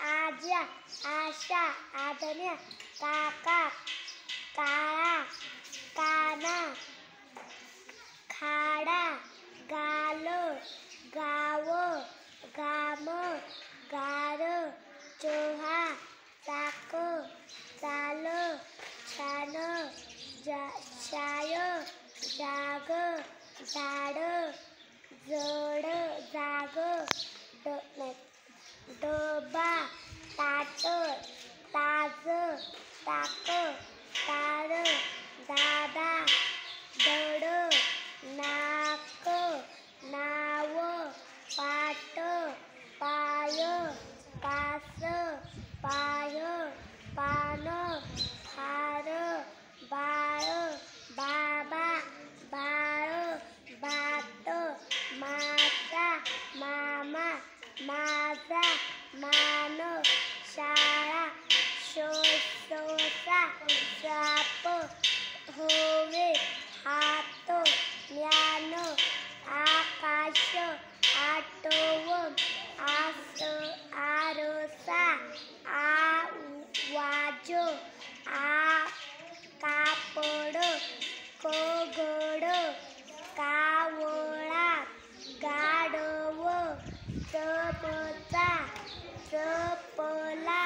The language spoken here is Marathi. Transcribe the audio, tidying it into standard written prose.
आज्या, आशा, आदन्या, काका, काळा, काना, खाडा, गाल, गाव, गाम, गार, चोहा, चाक, चाल, छान, शाय, जाग, झाड, जड, जाग, डबा, ताट, ताज, ताक, तार, दादा, दड, नाक, नाव, पाट, पाय, पास, पाय, पान, हार, बाळ, बाबा, बाळ, बात, मासा, मामा, माझा, मान, शाळा, सोसा, साप, होवे, हात, ज्ञान, आकाश, आटव, आरसा, आवाज, कापड, कगड, कावळा, गाढव, चमचा, चपला,